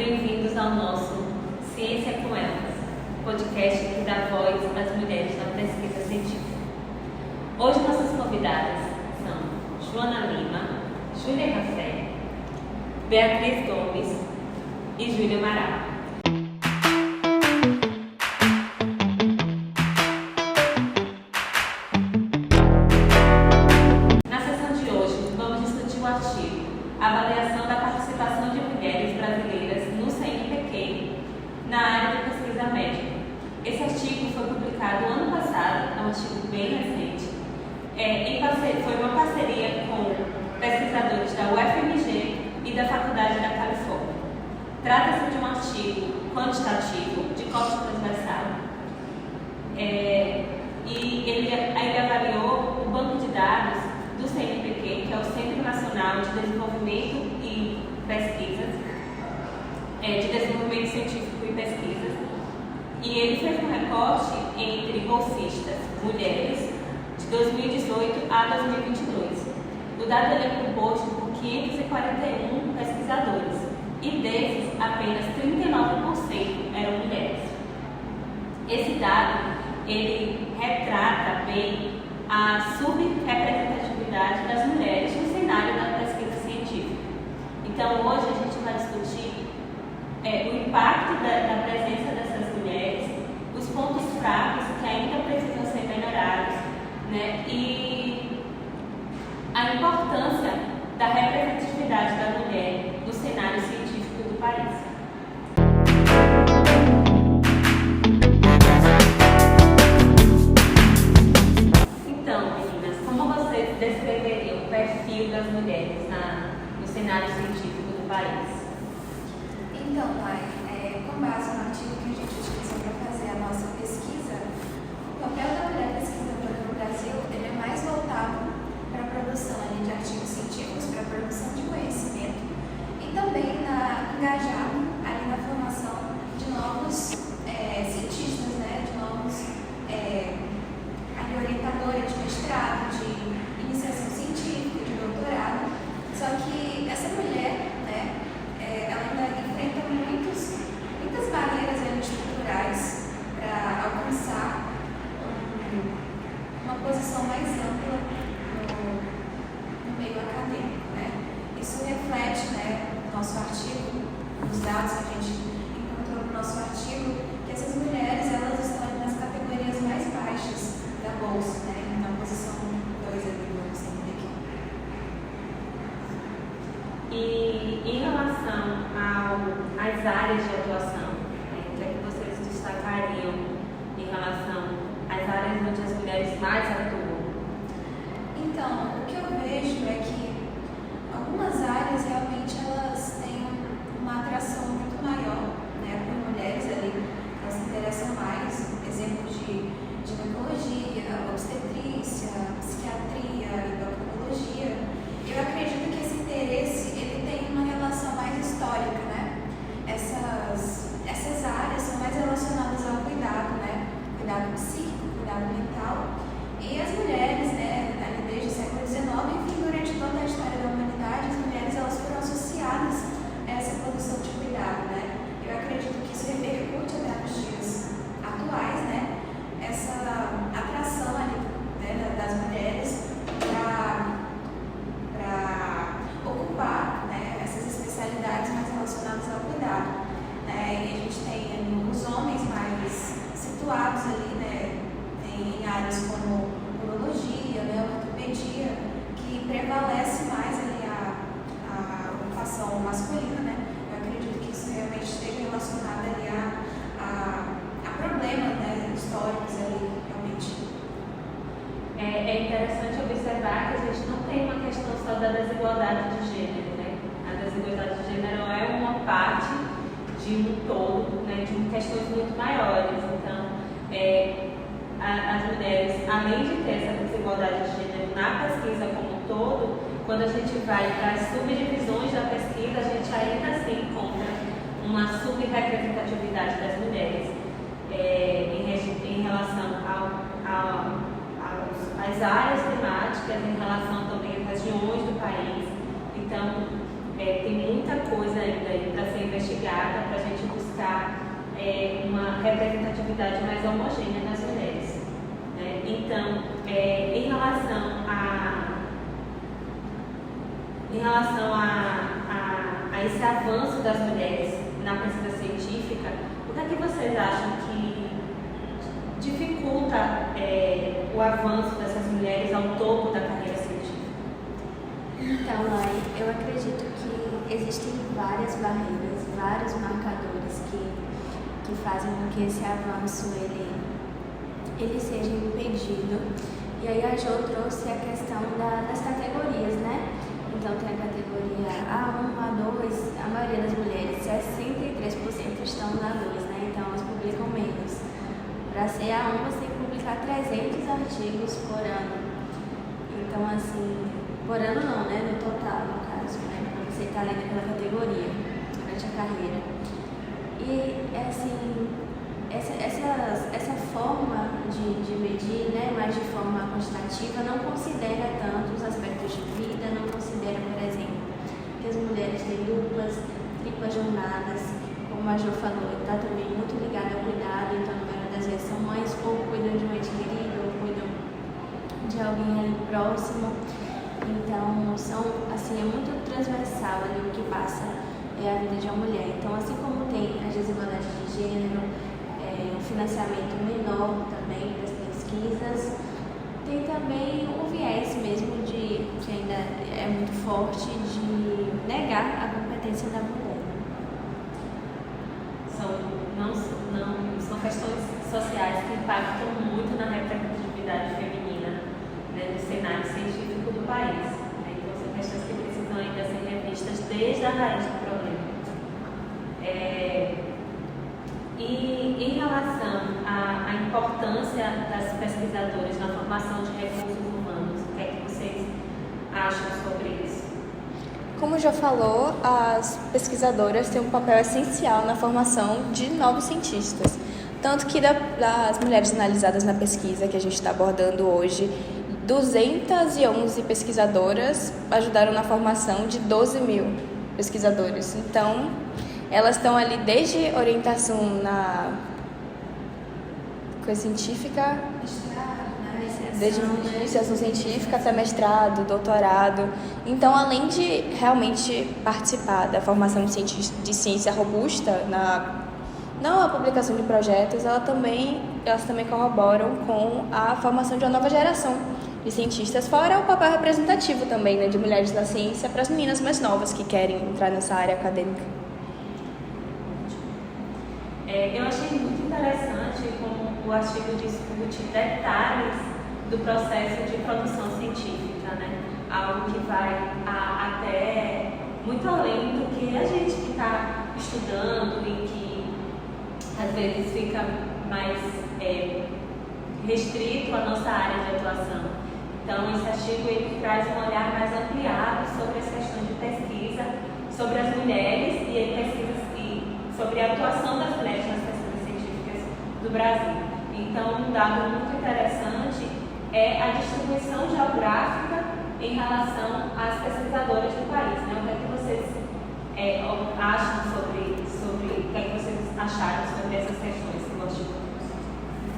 bem-vindos ao nosso Ciência com Elas, podcast que dá voz às mulheres na pesquisa científica. Hoje nossas convidadas são Joana Lima, Júlia Café, Beatriz Gomes e Júlia Amaral. Avaliação da participação de mulheres brasileiras no CNPq na área de pesquisa médica. Esse artigo foi publicado ano passado, é um artigo bem recente, foi uma parceria com pesquisadores da UFMG e da Faculdade da Califórnia. Trata-se de um artigo quantitativo de corte transversal e ele avaliou o banco de dados do CNPq, que é o Centro Nacional de Desenvolvimento e Pesquisas, de Desenvolvimento Científico e Pesquisas, e ele fez um recorte entre bolsistas mulheres de 2018 a 2022. O dado é composto por 541 pesquisadores, e desses, apenas 39% eram mulheres. Esse dado, ele retrata bem a subrepresentatividade das mulheres no cenário da pesquisa científica. Então, hoje a gente vai discutir o impacto da presença dessas mulheres, os pontos fracos que ainda precisam ser melhorados, né? E a importância da representatividade da mulher no cenário científico do país. Descreveriam o perfil das mulheres no cenário científico do país? Então, Mai, com base no artigo que a gente utilizou para fazer a nossa pesquisa, o papel da mulher pesquisadora no Brasil ele é mais voltado para a produção de artigos científicos, para a produção de conhecimento e também engajado ali na formação de novos cientistas, né, de novos orientadora de mestrado, de iniciação científica, de doutorado. Só que essa mulher, né, ela ainda enfrenta muitas barreiras estruturais para alcançar uma posição mais ampla no meio acadêmico, né. Isso reflete, né, no nosso artigo, nos dados que a gente encontrou no nosso artigo, que essas mulheres elas estão nas categorias mais baixas da bolsa, né, na posição 2 ali do CNPq. E em relação às áreas de atuação, o que é que vocês destacariam em relação às áreas onde as mulheres mais atuam? Então, o que eu vejo é que algumas áreas realmente elas têm uma atração muito maior, né, por mulheres ali, elas se interessam mais, exemplo de ginecologia, obstetrícia, psiquiatria, endocrinologia. Eu acredito que esse interesse ele tem uma relação mais histórica, né? Essas áreas são mais relacionadas ao cuidado, né? Cuidado psíquico, cuidado mental. E as mulheres, né, ali desde o século XIX, enfim, durante toda a história da humanidade, as mulheres elas foram associadas a essa posição de cuidado, né? Eu acredito que isso repercute até nos dias atuais, né? Essa atração ali, né, das mulheres para ocupar, né, essas especialidades mais relacionadas ao cuidado, né, e a gente tem ali os homens mais situados ali, né, em áreas como urologia, né, ortopedia, que prevalece mais ali a ocupação masculina, né. Eu acredito que isso realmente esteja relacionado ali a problemas, né, históricos ali, realmente. É interessante observar que a gente não tem uma questão só da desigualdade de gênero, né? A desigualdade de gênero é uma parte de um todo, né, de questões muito maiores. Então, as mulheres, além de ter essa desigualdade de gênero na pesquisa como um todo, quando a gente vai para as subdivisões da pesquisa, a gente ainda assim encontra uma subrepresentatividade das mulheres. Em relação às áreas temáticas, em relação também às regiões do país. Então, tem muita coisa ainda para ser investigada uma representatividade mais homogênea das mulheres. Né? Então, em relação a esse avanço das mulheres na pesquisa científica, o que é que vocês acham que dificulta o avanço dessas mulheres ao topo da carreira científica? Então, Lai, eu acredito que existem várias barreiras, vários marcadores que fazem com que esse avanço ele seja impedido. E aí a Jo trouxe a questão das categorias, né? Então tem a categoria A1, A2, a maioria das mulheres, 63% estão na A2, né? Então elas publicam menos. Para ser A1 você tem que publicar 300 artigos por ano. Então assim, por ano não, né? No total, no caso, né? Para você estar ali naquela categoria durante a carreira. E assim, essa forma de medir, né, mais de forma quantitativa, não considera tanto os aspectos de vida, não considera, por exemplo, que as mulheres têm triplas jornadas, como a Jo falou, está também muito ligada ao cuidado, então, na maioria das vezes, são mães ou cuidam de um ente querido, ou cuidam de alguém ali próximo. Então, é muito transversal ali o que passa a vida de uma mulher. Então, assim como tem as desigualdades de gênero, um financiamento menor também das pesquisas, tem também o viés mesmo que ainda é muito forte de negar a competência da mulher. São questões sociais que impactam muito na representatividade feminina, né, no cenário científico do país. Né? Então são questões que precisam ainda ser revistas desde a raiz do problema. E em relação à importância das pesquisadoras na formação de recursos humanos, o que é que vocês acham sobre isso? Como já falou, as pesquisadoras têm um papel essencial na formação de novos cientistas. Tanto que das mulheres analisadas na pesquisa que a gente está abordando hoje, 211 pesquisadoras ajudaram na formação de 12 mil pesquisadores. Então, elas estão ali desde orientação na coisa científica, desde iniciação científica até mestrado, doutorado. Então, além de realmente participar da formação de ciência robusta na publicação de projetos, elas também corroboram com a formação de uma nova geração de cientistas, fora o papel representativo também, né, de mulheres na ciência para as meninas mais novas que querem entrar nessa área acadêmica. Eu achei muito interessante como o artigo discute detalhes do processo de produção científica, né? Algo que vai até muito além do que a gente que está estudando e que às vezes fica mais restrito à nossa área de atuação. Então, esse artigo ele traz um olhar mais ampliado sobre as questões de pesquisa, sobre as mulheres e ele pesquisa sobre a atuação das mulheres nas pesquisas científicas do Brasil. Então, um dado muito interessante é a distribuição geográfica em relação às pesquisadoras do país. Né? O que é que vocês acham sobre o que é que vocês acharam sobre essas questões que nós tivemos?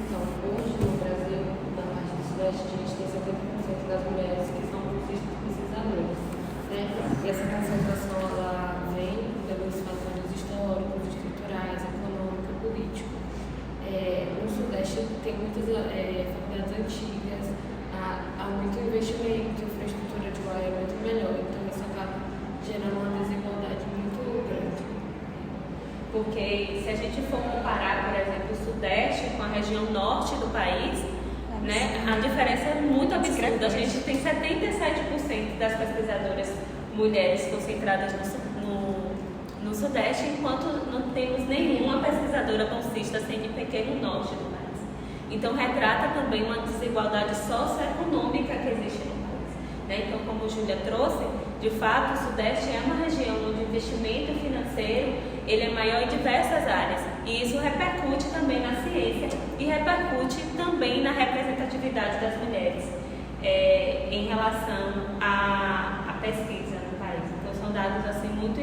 Então, hoje no Brasil, na parte do Sudeste, a gente tem 70% das mulheres que são pesquisadoras. Né? E essa concentração ela vem pelos fatores históricos, estruturais, econômico e político. No Sudeste tem muitas faculdades antigas, há muito investimento, a infraestrutura de lá é muito melhor, então isso acaba gerando uma desigualdade muito grande. Porque se a gente for comparar, por exemplo, o Sudeste com a região Norte do país, né, a diferença é muito absurda. A gente tem 77% das pesquisadoras mulheres concentradas no Sudeste, enquanto não temos nenhuma pesquisadora bolsista CNPq no Norte do país. Então, retrata também uma desigualdade socioeconômica que existe no país. Né? Então, como a Júlia trouxe, de fato, o Sudeste é uma região onde o investimento financeiro ele é maior em diversas áreas. E isso repercute também na ciência e repercute também na representatividade das mulheres em relação à pesquisa no país. Então, são dados assim, muito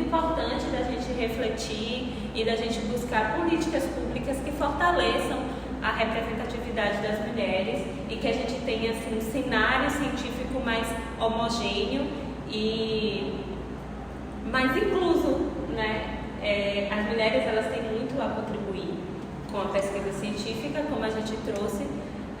importantes da gente refletir e da gente buscar políticas públicas que fortaleçam a representatividade das mulheres e que a gente tenha assim, um cenário científico mais homogêneo e mais incluso, né? As mulheres elas têm muito a contribuir com a pesquisa científica, como a gente trouxe.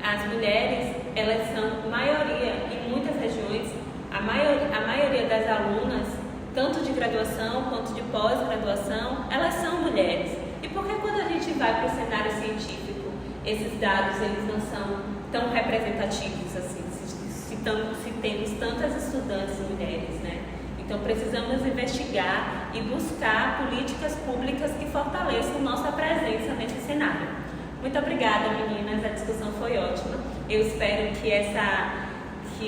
As mulheres elas são maioria em muitas regiões, a maioria das alunas, tanto de graduação quanto de pós-graduação, elas são mulheres. E por que quando a gente vai para o cenário científico, esses dados eles não são tão representativos assim, se temos tantas estudantes mulheres, né? Então precisamos investigar e buscar políticas públicas que fortaleçam nossa presença nesse cenário. Muito obrigada, meninas, a discussão foi ótima. Eu espero que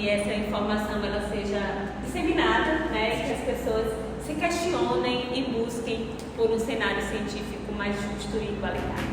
essa informação ela seja disseminada, né, e que as pessoas se questionem e busquem por um cenário científico mais justo e igualitário.